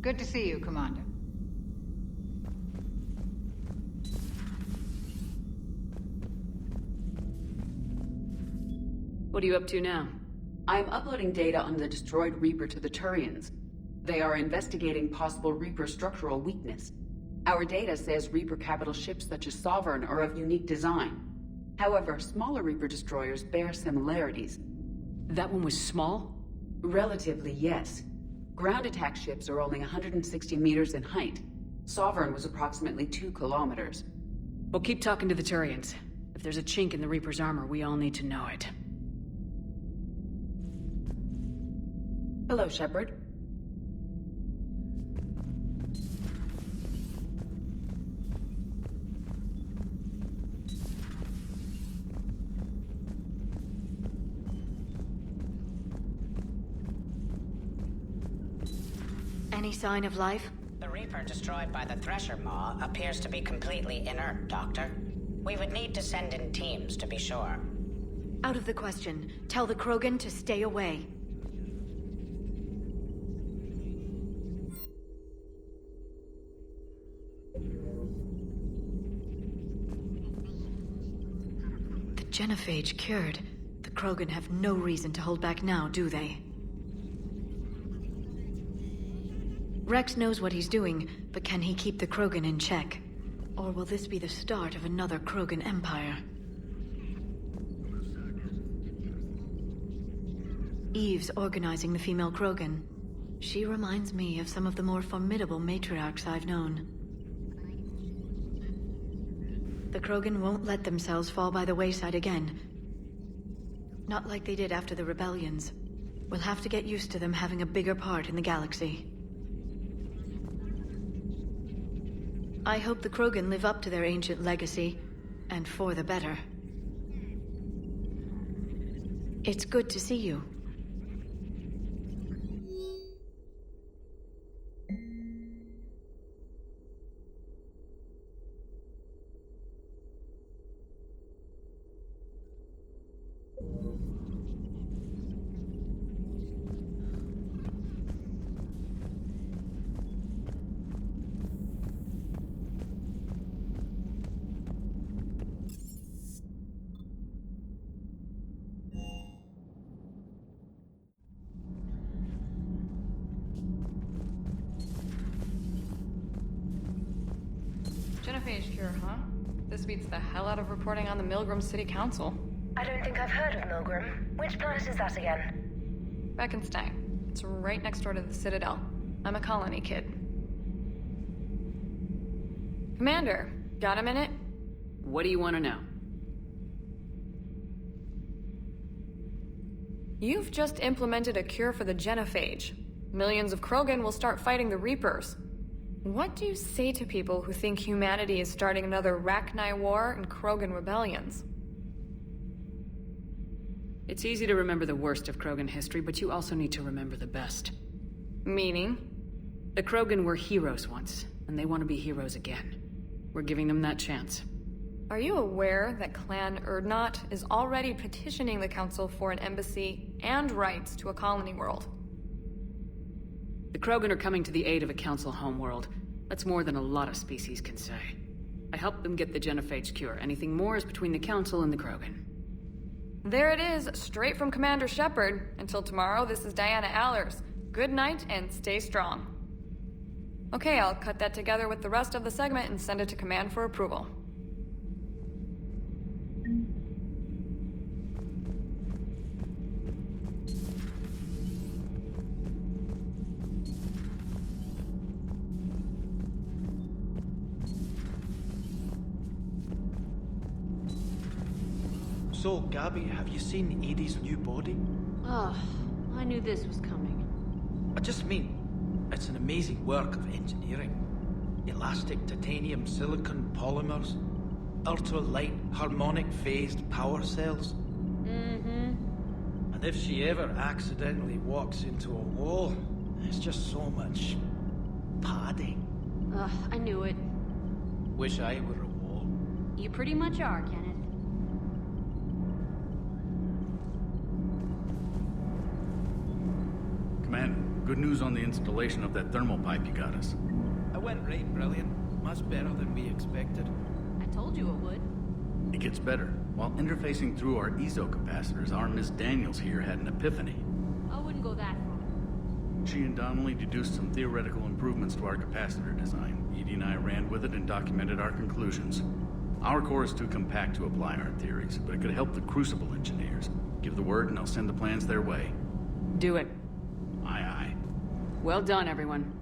Good to see you, Commander. What are you up to now? I'm uploading data on the destroyed Reaper to the Turians. They are investigating possible Reaper structural weakness. Our data says Reaper capital ships such as Sovereign are of unique design. However, smaller Reaper destroyers bear similarities. That one was small? Relatively, yes. Ground attack ships are only 160 meters in height. Sovereign was approximately 2 kilometers. Well, keep talking to the Turians. If there's a chink in the Reaper's armor, we all need to know it. Hello, Shepard. Any sign of life? The Reaper destroyed by the Thresher Maw appears to be completely inert, Doctor. We would need to send in teams to be sure. Out of the question. Tell the Krogan to stay away. The genophage cured. The Krogan have no reason to hold back now, do they? Rex knows what he's doing, but can he keep the Krogan in check? Or will this be the start of another Krogan empire? Eve's organizing the female Krogan. She reminds me of some of the more formidable matriarchs I've known. The Krogan won't let themselves fall by the wayside again. Not like they did after the rebellions. We'll have to get used to them having a bigger part in the galaxy. I hope the Krogan live up to their ancient legacy, and for the better. It's good to see you. Genophage cure, huh? This beats the hell out of reporting on the Milgram City Council. I don't think I've heard of Milgram. Which planet is that again? Beckenstein. It's right next door to the Citadel. I'm a colony kid. Commander, got a minute? What do you want to know? You've just implemented a cure for the genophage. Millions of Krogan will start fighting the Reapers. What do you say to people who think humanity is starting another Rachni War and Krogan rebellions? It's easy to remember the worst of Krogan history, but you also need to remember the best. Meaning? The Krogan were heroes once, and they want to be heroes again. We're giving them that chance. Are you aware that Clan Urdnot is already petitioning the Council for an embassy and rights to a colony world? The Krogan are coming to the aid of a Council homeworld. That's more than a lot of species can say. I helped them get the genophage cure. Anything more is between the Council and the Krogan. There it is, straight from Commander Shepard. Until tomorrow, this is Diana Allers. Good night and stay strong. Okay, I'll cut that together with the rest of the segment and send it to Command for approval. So, Gabby, have you seen Edie's new body? Oh, I knew this was coming. I just mean, it's an amazing work of engineering. Elastic titanium silicon polymers, ultra-light harmonic phased power cells. Mm-hmm. And if she ever accidentally walks into a wall, there's just so much padding. Ugh, I knew it. Wish I were a wall. You pretty much are, Kenneth. Commander, Good news on the installation of that thermal pipe you got us. It went right brilliant. Much better than we expected. I told you it would. It gets better. While interfacing through our ESO capacitors, our Miss Daniels here had an epiphany. I wouldn't go that far. She and Donnelly deduced some theoretical improvements to our capacitor design. Edie and I ran with it and documented our conclusions. Our core is too compact to apply our theories, but it could help the Crucible engineers. Give the word and I'll send the plans their way. Do it. Aye, aye. Well done, everyone.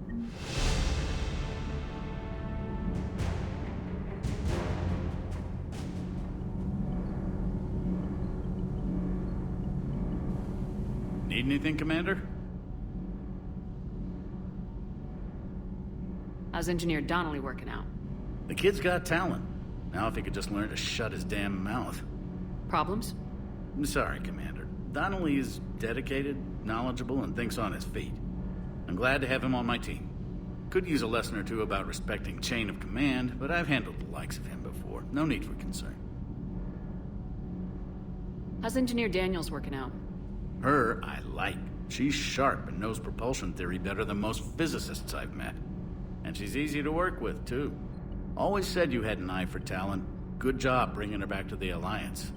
Need anything, Commander? How's Engineer Donnelly working out? The kid's got talent. Now if he could just learn to shut his damn mouth. Problems? I'm sorry, Commander. Donnelly is dedicated, knowledgeable, and thinks on his feet. I'm glad to have him on my team. Could use a lesson or two about respecting chain of command, but I've handled the likes of him before. No need for concern. How's Engineer Daniels working out? Her, I like. She's sharp and knows propulsion theory better than most physicists I've met. And she's easy to work with, too. Always said you had an eye for talent. Good job bringing her back to the Alliance.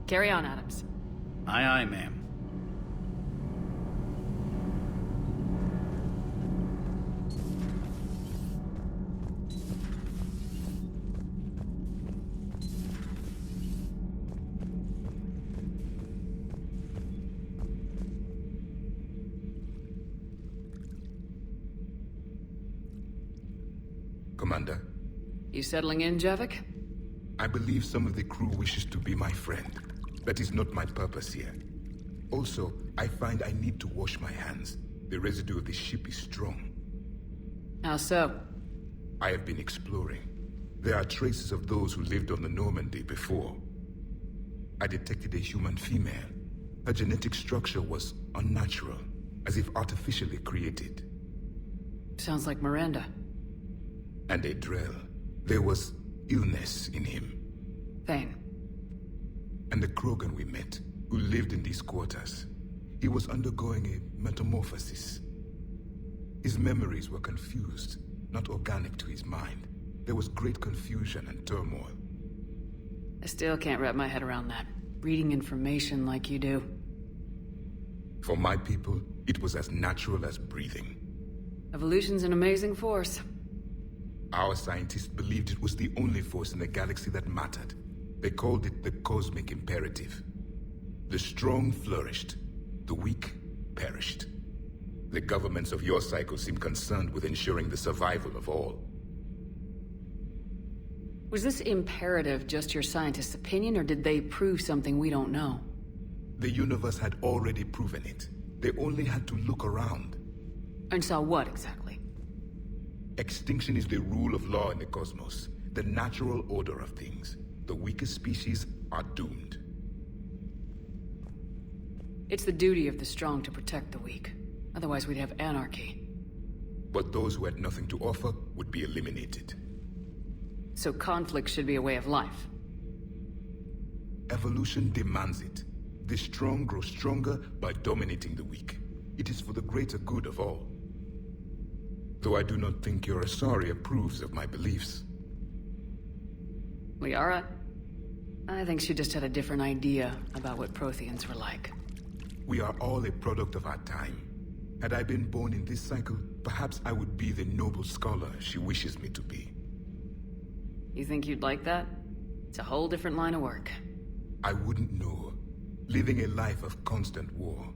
Carry on, Adams. Aye, aye, ma'am. Commander. You settling in, Javik? I believe some of the crew wishes to be my friend. That is not my purpose here. Also, I find I need to wash my hands. The residue of the ship is strong. How so? I have been exploring. There are traces of those who lived on the Normandy before. I detected a human female. Her genetic structure was unnatural, as if artificially created. Sounds like Miranda. And a Drell. There was illness in him. Thane. And the Krogan we met, who lived in these quarters. He was undergoing a metamorphosis. His memories were confused, not organic to his mind. There was great confusion and turmoil. I still can't wrap my head around that. Reading information like you do. For my people, it was as natural as breathing. Evolution's an amazing force. Our scientists believed it was the only force in the galaxy that mattered. They called it the cosmic imperative. The strong flourished, the weak perished. The governments of your cycle seem concerned with ensuring the survival of all. Was this imperative just your scientists' opinion, or did they prove something we don't know? The universe had already proven it. They only had to look around. And saw what, exactly? Extinction is the rule of law in the cosmos, the natural order of things. The weakest species are doomed. It's the duty of the strong to protect the weak. Otherwise we'd have anarchy. But those who had nothing to offer would be eliminated. So conflict should be a way of life. Evolution demands it. The strong grow stronger by dominating the weak. It is for the greater good of all. Though I do not think your Asari approves of my beliefs. Liara? I think she just had a different idea about what Protheans were like. We are all a product of our time. Had I been born in this cycle, perhaps I would be the noble scholar she wishes me to be. You think you'd like that? It's a whole different line of work. I wouldn't know. Living a life of constant war.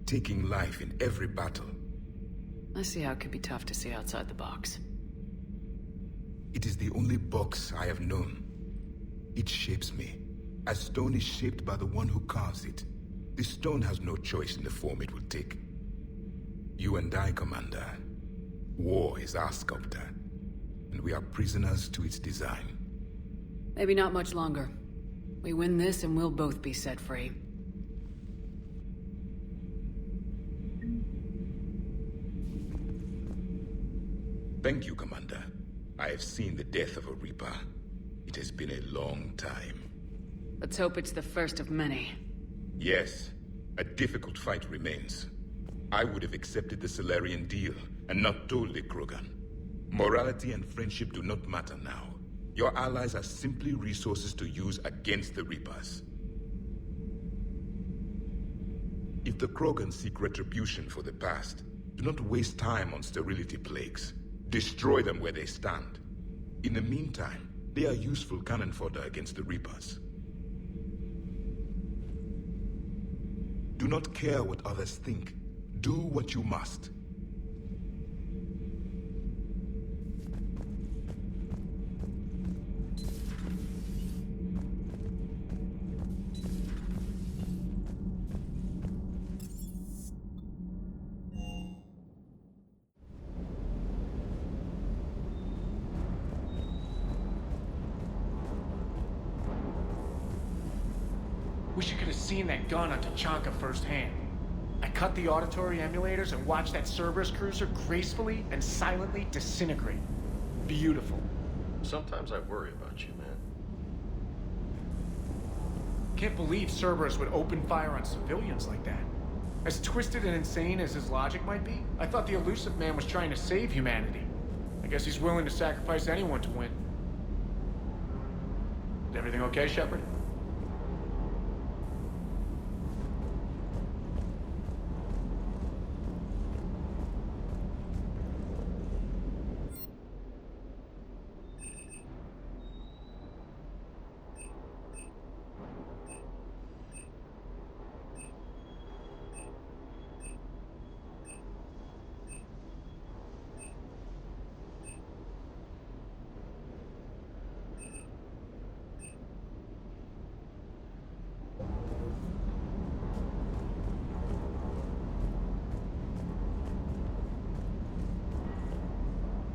Taking life in every battle. I see how it could be tough to see outside the box. It is the only box I have known. It shapes me, as stone is shaped by the one who carves it. The stone has no choice in the form it will take. You and I, Commander. War is our sculptor, and we are prisoners to its design. Maybe not much longer. We win this and we'll both be set free. Thank you, Commander. I have seen the death of a Reaper. It has been a long time. Let's hope it's the first of many. Yes. A difficult fight remains. I would have accepted the Solarian deal and not told the Krogan. Morality and friendship do not matter now. Your allies are simply resources to use against the Reapers. If the Krogan seek retribution for the past, do not waste time on sterility plagues. Destroy them where they stand. In the meantime, they are useful cannon fodder against the Reapers. Do not care what others think. Do what you must. Wish you could have seen that gun on Tachanka firsthand. I cut the auditory emulators and watched that Cerberus cruiser gracefully and silently disintegrate. Beautiful. Sometimes I worry about you, man. Can't believe Cerberus would open fire on civilians like that. As twisted and insane as his logic might be, I thought the elusive man was trying to save humanity. I guess he's willing to sacrifice anyone to win. Is everything okay, Shepard?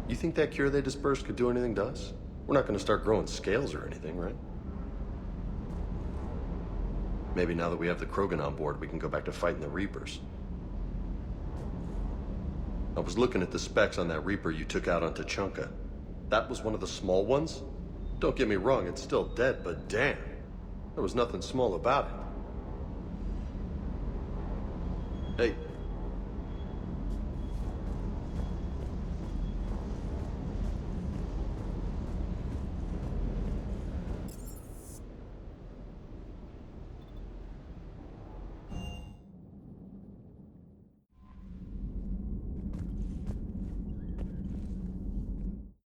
You think that cure they dispersed could do anything to us? We're not going to start growing scales or anything, right? Maybe now that we have the Krogan on board, we can go back to fighting the Reapers. I was looking at the specs on that Reaper you took out on Tachanka. That was one of the small ones? Don't get me wrong, it's still dead, but damn. There was nothing small about it. Hey,